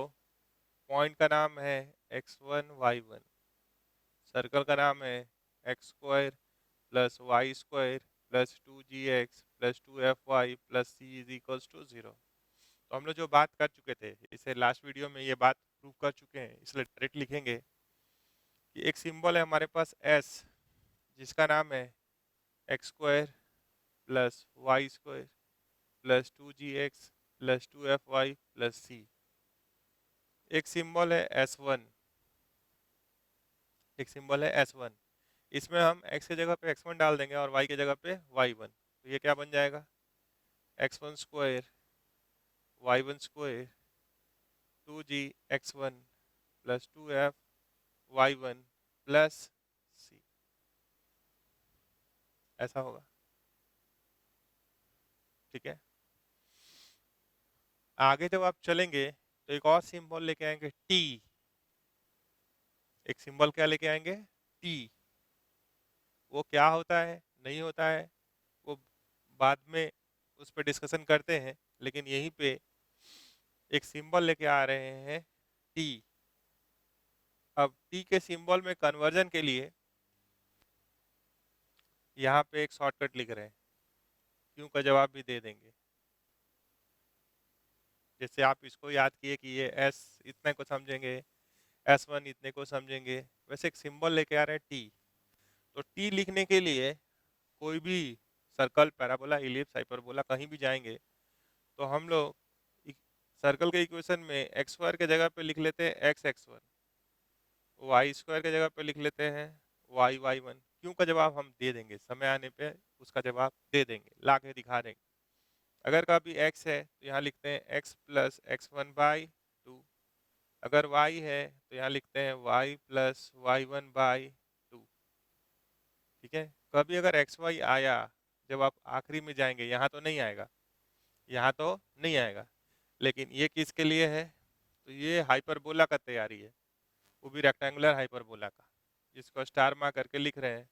पॉइंट का नाम है x1 y1, सर्कल का नाम है x square plus Y square plus 2gx plus 2fy plus c is equals to 0। तो हम लोग जो बात कर चुके थे, इसे लास्ट वीडियो में ये बात प्रूव कर चुके हैं, इसलिए डायरेक्ट लिखेंगे कि एक सिंबल है हमारे पास s, जिसका नाम है x square plus Y square plus 2gx plus 2fy plus c। एक सिंबल है s1, एक सिंबल है s1, इसमें हम x की जगह पे x1 डाल देंगे और y की जगह पे y1, तो ये क्या बन जाएगा, x1 square y1 square 2gx1 plus 2f y1 plus c, ऐसा होगा, ठीक है। आगे जब आप चलेंगे तो एक और सिंबल लेके आएंगे t, एक सिंबल क्या लेके आएंगे, t। वो क्या होता है नहीं होता है वो बाद में उस पर डिस्कशन करते हैं, लेकिन यहीं पे एक सिंबल लेके आ रहे हैं t। अब t के सिंबल में कन्वर्जन के लिए यहाँ पे एक शॉर्टकट लिख रहे हैं, क्यों का जवाब भी दे देंगे। जैसे आप इसको याद किए कि ये s इतने को समझेंगे, s1 इतने को समझेंगे, वैसे एक सिंबल लेके आ रहे हैं t। तो t लिखने के लिए कोई भी सर्कल, पैराबोला, इलिप्स, हाइपरबोला कहीं भी जाएंगे तो हम लोग सर्कल के इक्वेशन में एक्स स्क्वायर के जगह पे लिख लेते हैं एक्स x1, वाई स्क्वायर के जगह पे लिख लेते हैं वाई y1। क्यों का जवाब हम दे देंगे, समय आने पे उसका जवाब दे देंगे, ला के दिखा देंगे। अगर कभी x है तो यहाँ लिखते हैं x प्लस x1/2। अगर y है तो यहाँ लिखते हैं y प्लस y1/2। ठीक है, कभी अगर xy आया जब आप आखिरी में जाएंगे, यहाँ तो नहीं आएगा, यहाँ तो नहीं आएगा, लेकिन ये किसके लिए है? तो ये हाइपरबोला का तैयारी है, वो भी रेक्टेंगुलर हाइपरबोला का, जिसको स्टार मार्क करके लिख रहे हैं।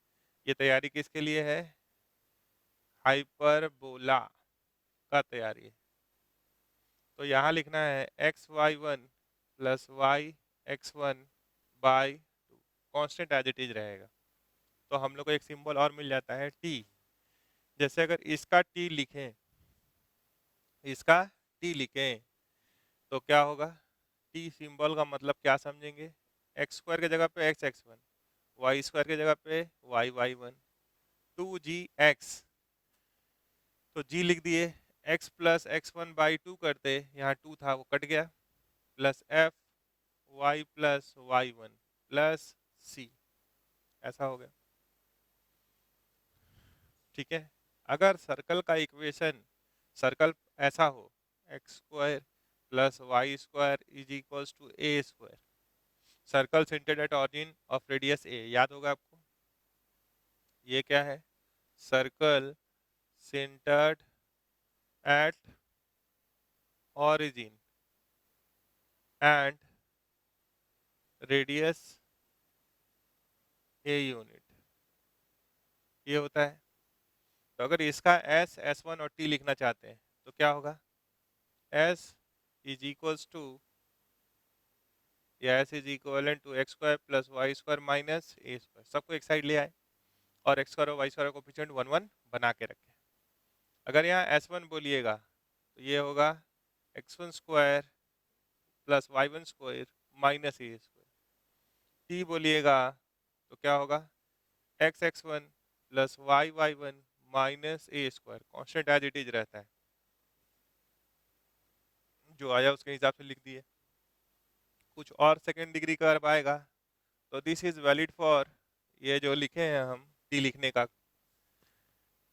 ये तैयारी किसके लिए है? हाइपरबोला का तैयारी है। तो यहाँ लिखना है xy1 plus y(x1/2) constant as it is रहेगा। तो हम लोग को एक सिंबल और मिल जाता है t। जैसे अगर इसका t लिखें, इसका t लिखें तो क्या होगा? t सिंबल का मतलब क्या समझेंगे? एक्स स्क्वायर की जगह पे x(x1), वाई स्क्वायर की जगह पे y(y1), 2gx। तो g लिख दिए, x प्लस x1/2 करते, यहाँ 2 था वो कट गया, plus f y plus y1 plus c, ऐसा हो गया। ठीक है, अगर सर्कल का इक्वेशन, सर्कल ऐसा हो, X square plus Y square is equals to A square, circle centred at origin of radius A, याद होगा आपको ये क्या है? Circle centred at origin and radius A unit, ये होता है। तो अगर इसका एस, S1 और T लिखना चाहते हैं तो क्या होगा? S इज इक्वल्स टू, या S is equal to x square plus Y square minus A square, सबको एक साइड ले आए और एक्स स्क्वायर और वाई स्क्वायर कोएफिशिएंट 1 1 बना के रखे। अगर यहाँ S1 बोलिएगा तो ये होगा x1 square plus y1 square minus ए स्क्वायर। t बोलिएगा तो क्या होगा? x(x1) plus y(y1) minus A square, constant as it is रहता है, जो आया उसके हिसाब से लिख दिए। कुछ और सेकेंड डिग्री कर्व आएगा तो दिस इज वैलिड फॉर, ये जो लिखे हैं हम t लिखने का,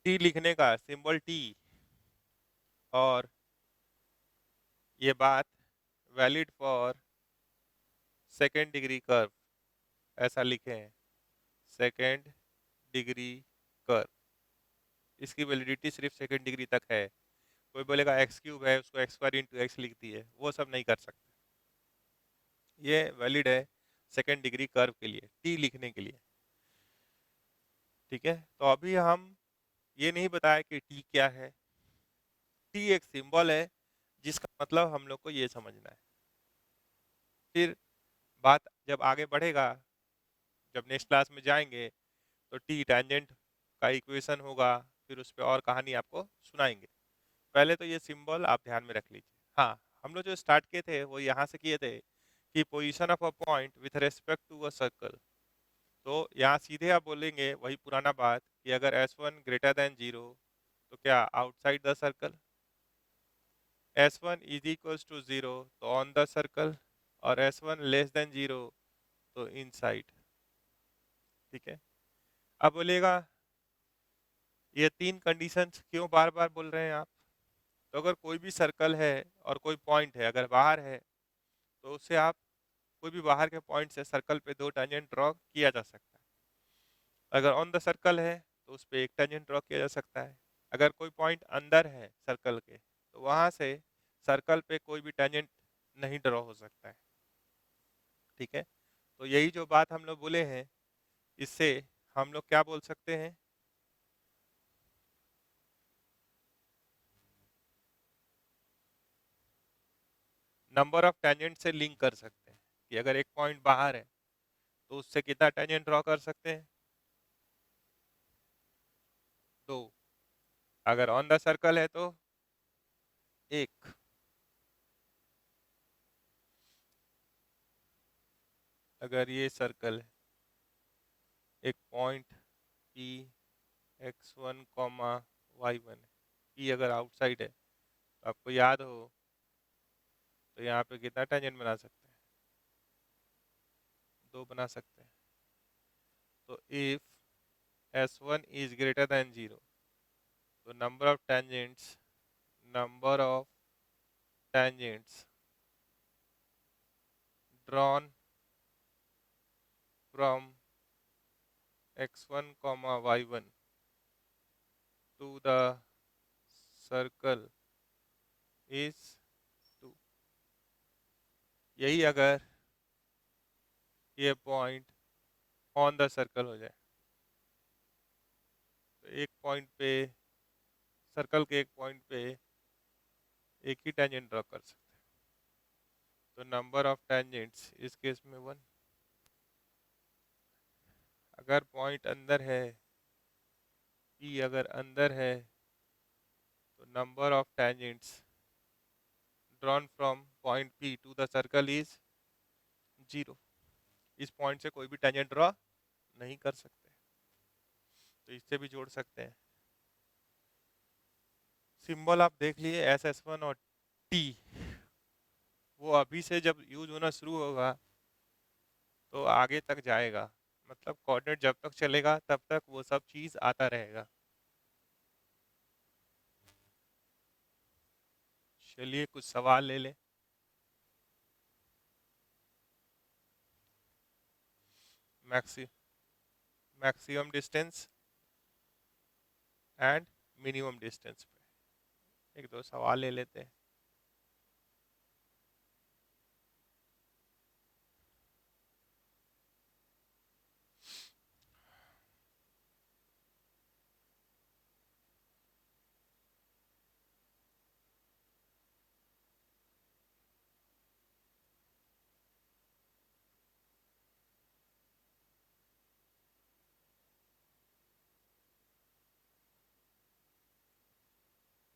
t लिखने का सिंबल t, और ये बात valid for second degree curve, ऐसा लिखे हैं सेकेंड डिग्री कर्व। इसकी वैलिडिटी सिर्फ सेकेंड डिग्री तक है। कोई बोलेगा x³ है उसको x² इंटू एक्स लिख दिए, वो सब नहीं कर सकते। ये वैलिड है सेकेंड डिग्री कर्व के लिए, t लिखने के लिए। ठीक है, तो अभी हम ये नहीं बताया कि t क्या है। t एक सिंबल है जिसका मतलब हम लोग को ये समझना है। फिर बात जब आगे बढ़ेगा, जब नेक्स्ट क्लास में जाएंगे तो टी टैंजेंट का इक्वेशन होगा, फिर उस पर और कहानी आपको सुनाएंगे। पहले तो ये सिंबल आप ध्यान में रख लीजिए। हाँ, हम लोग जो स्टार्ट किए थे वो यहाँ से किए थे कि position of a point with respect to a circle. तो यहाँ सीधे आप बोलेंगे वही पुराना बात कि अगर S1 ग्रेटर देन 0 तो क्या outside the circle, S1 is equals to 0 तो ऑन द सर्कल, और S1 लेस देन 0 तो इनसाइड। ठीक है, अब बोलिएगा ये तीन कंडीशंस क्यों बार बार बोल रहे हैं आप? तो अगर कोई भी सर्कल है और कोई पॉइंट है अगर बाहर है तो उससे आप कोई भी बाहर के पॉइंट से सर्कल पे दो टेंजेंट ड्रॉ किया जा सकता है। अगर ऑन द सर्कल है तो उस पर एक टेंजेंट ड्रॉ किया जा सकता है। अगर कोई पॉइंट अंदर है सर्कल के तो वहाँ से सर्कल पे कोई भी टेंजेंट नहीं ड्रॉ हो सकता है। ठीक है, तो यही जो बात हम लोग बोले हैं, इससे हम लोग क्या बोल सकते हैं? नंबर ऑफ टेंजेंट से लिंक कर सकते हैं कि अगर एक पॉइंट बाहर है तो उससे कितना टेंजेंट ड्रॉ कर सकते हैं? 2। अगर ऑन द सर्कल है तो 1। अगर ये सर्कल है, एक पॉइंट P x1 y1 है, P अगर आउटसाइड है तो आपको याद हो तो यहाँ पे कितना टेंजेंट बना सकते हैं? 2 बना सकते हैं। तो if S1 is greater than 0 तो number of tangents number of tangents drawn from x1 comma y1 to the circle is 2। यही अगर ये पॉइंट ऑन द सर्कल हो जाए तो एक पॉइंट पे, सर्कल के एक पॉइंट पे एक ही टेंजेंट ड्रॉ कर सकते हैं। तो नंबर ऑफ टेंजेंट्स इस केस में 1। अगर पॉइंट अंदर है, P अगर अंदर है, तो number of tangents drawn from point P to the circle is 0। इस पॉइंट से कोई भी टेंजेंट ड्रॉ नहीं कर सकते, तो इससे भी जोड़ सकते हैं। सिंबल आप देख लिए SS1 और T, वो अभी से जब यूज होना शुरू होगा तो आगे तक जाएगा, मतलब कोऑर्डिनेट जब तक चलेगा तब तक वो सब चीज आता रहेगा। चलिए कुछ सवाल ले लें। Maximum distance and minimum distance पे एक दो सवाल ले लेते हैं।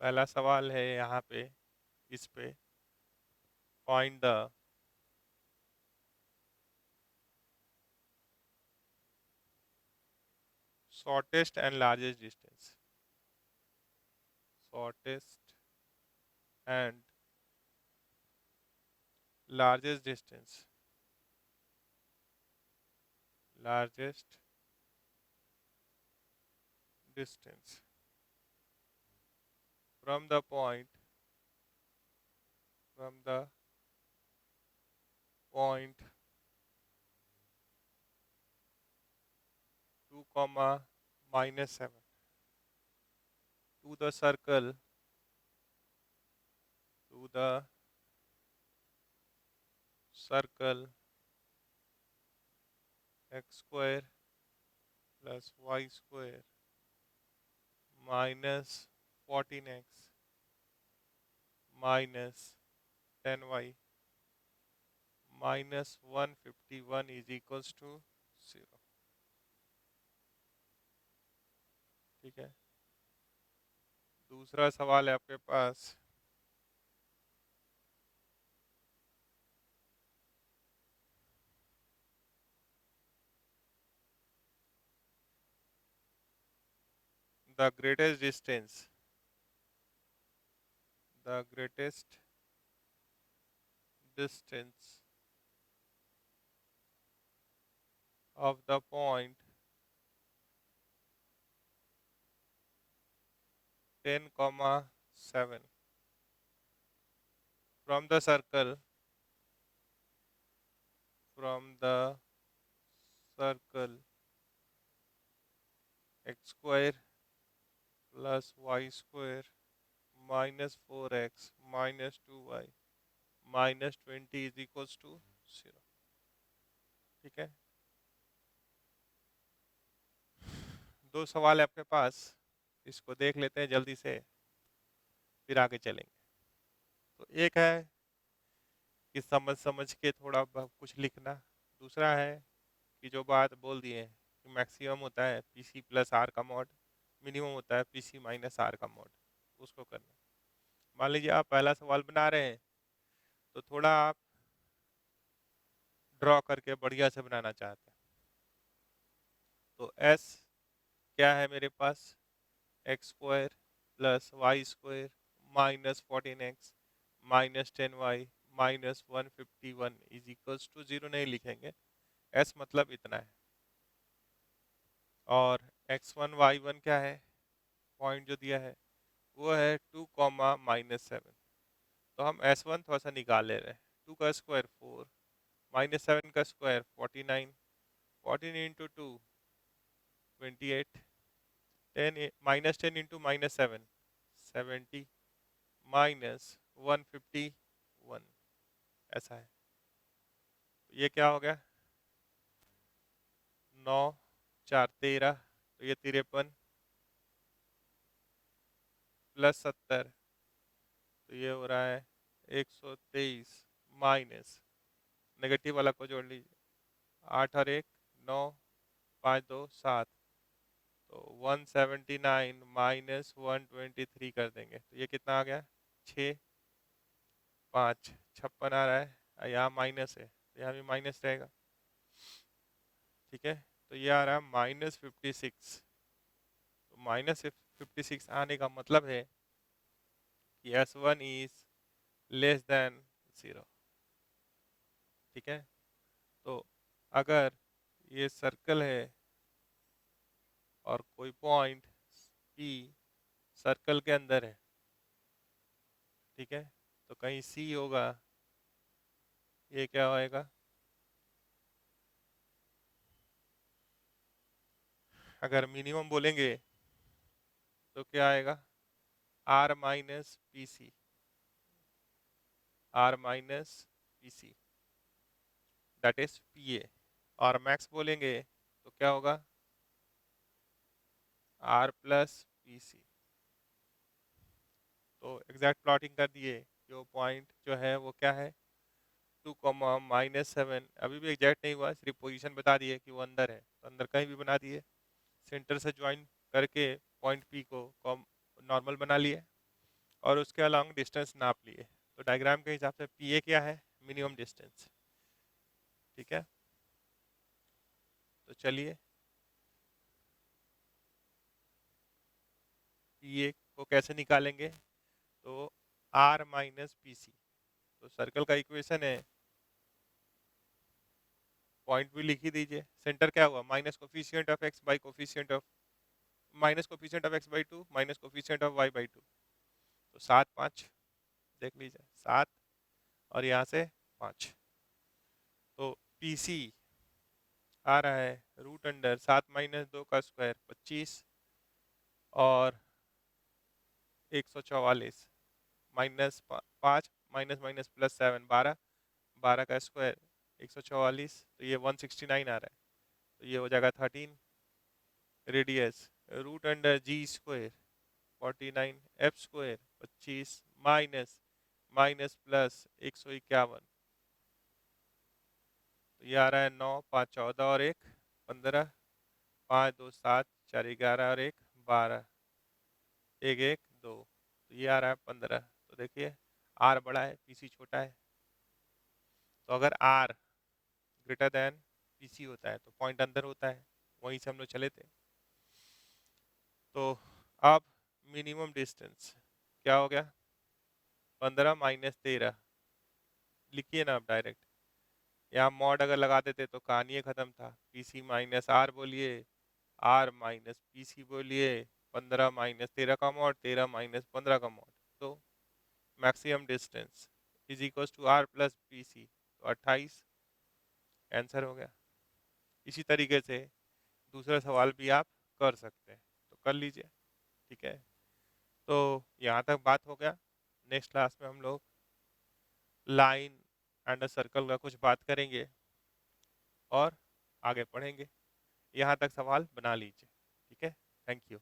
पहला सवाल है यहाँ पे, इस पे find the shortest and largest distance. Shortest and largest distance, largest distance from the point, from the point 2 comma -7 to the circle, to the circle x square plus y square minus 14x minus 10y minus 151 is equals to 0। ठीक है, दूसरा सवाल है आपके पास। the greatest distance, the greatest distance of the point 10 comma 7 from the circle, from the circle x square plus y square minus 4x minus 2y minus 20 is equals to 0। ठीक है, दो सवाल है आपके पास, इसको देख लेते हैं जल्दी से, फिर आगे चलेंगे। तो एक है कि समझ समझ के थोड़ा कुछ लिखना, दूसरा है कि जो बात बोल दिए कि मैक्सिमम होता है पीसी प्लस आर का मॉड, मिनिमम होता है पीसी माइनस आर का मॉड, उसको करना। मान लीजिए आप पहला सवाल बना रहे हैं तो थोड़ा आप ड्रॉ करके बढ़िया से बनाना चाहते हैं। तो एस क्या है मेरे पास, X square plus Y square minus 14x minus 10y minus 151 is equals to 0 नहीं लिखेंगे, एस मतलब इतना है। और x1 y1 क्या है, पॉइंट जो दिया है वो है 2, -7। तो हम S1 थोड़ा सा निकाल ले रहे हैं। 2 का स्क्वायर 4, -7 का स्क्वायर 49, 14 इंटू 2 28, 10 इंटू -7 70, -151, ऐसा है। तो ये क्या हो गया, 9 4 13, तो ये 53 प्लस 70, तो ये हो रहा है 123 माइनस, नेगेटिव वाला को जोड़ लीजिए, 8 और 1 9, 5 2 7, तो 179 माइनस 123 कर देंगे, तो ये कितना आ गया, 6 5 56 आ रहा है, यहाँ माइनस है तो यहाँ भी माइनस रहेगा, ठीक है। तो ये आ रहा है -56। तो -56 आने का मतलब है कि S1 इज लेस देन 0, ठीक है। तो अगर ये सर्कल है और कोई पॉइंट P सर्कल के अंदर है, ठीक है, तो कहीं C होगा, ये क्या होएगा, अगर मिनिमम बोलेंगे तो क्या आएगा, R minus P C, R minus P C that is P A. और मैक्स बोलेंगे तो क्या होगा, R प्लस पी सी। तो एग्जैक्ट प्लॉटिंग कर दिए, जो पॉइंट जो है वो क्या है, 2, -7, अभी भी एग्जैक्ट नहीं हुआ, सिर्फ पोजीशन बता दिए कि वो अंदर है, तो अंदर कहीं भी बना दिए, सेंटर से ज्वाइन करके पॉइंट पी को नॉर्मल बना लिए और उसके अलॉन्ग डिस्टेंस नाप लिए। तो डायग्राम के हिसाब से पी ए क्या है, मिनिमम डिस्टेंस, ठीक है। तो चलिए पी ए को कैसे निकालेंगे, तो R माइनस पी सी, तो सर्कल का इक्वेशन है, पॉइंट भी लिख ही दीजिए, सेंटर क्या हुआ, minus coefficient of x by coefficient of x/2 minus coefficient of y/2, तो 7 5 देख लीजिए, 7 और यहाँ से 5, तो पी सी आ रहा है √7 - 2 का स्क्वायर 25 और 144 -5 माइनस माइनस प्लस 7 12, 12 का स्क्वायर 144, तो ये 169 आ रहा है, तो ये हो जाएगा 13। Radius √g² 49 f square 25 minus minus plus 151, तो ये आ रहा है 9 5 14 और 1 15, 5 2 7 4 11 और 1 12, 1 1 2, तो ये आ रहा है 15। तो देखिए R बड़ा है, PC छोटा है, तो अगर R ग्रेटर देन PC होता है तो पॉइंट अंदर होता है, वहीं से हम लोग चले थे। तो अब मिनिमम डिस्टेंस क्या हो गया, 15 माइनस 13, लिखिए ना आप डायरेक्ट, यहाँ मॉड अगर लगा देते तो कहानी खत्म था, PC माइनस R बोलिए, R माइनस PC बोलिए, 15 माइनस 13 का मॉड, 13 माइनस 15 का मॉड, तो maximum distance is equal to R plus PC, तो 28 आंसर हो गया। इसी तरीके से दूसरा सवाल भी आप कर सकते हैं, तो कर लीजिए, ठीक है। तो यहाँ तक बात हो गया, नेक्स्ट क्लास में हम लोग लाइन एंड अ सर्कल का कुछ बात करेंगे और आगे पढ़ेंगे। यहाँ तक सवाल बना लीजिए, ठीक है। Thank you.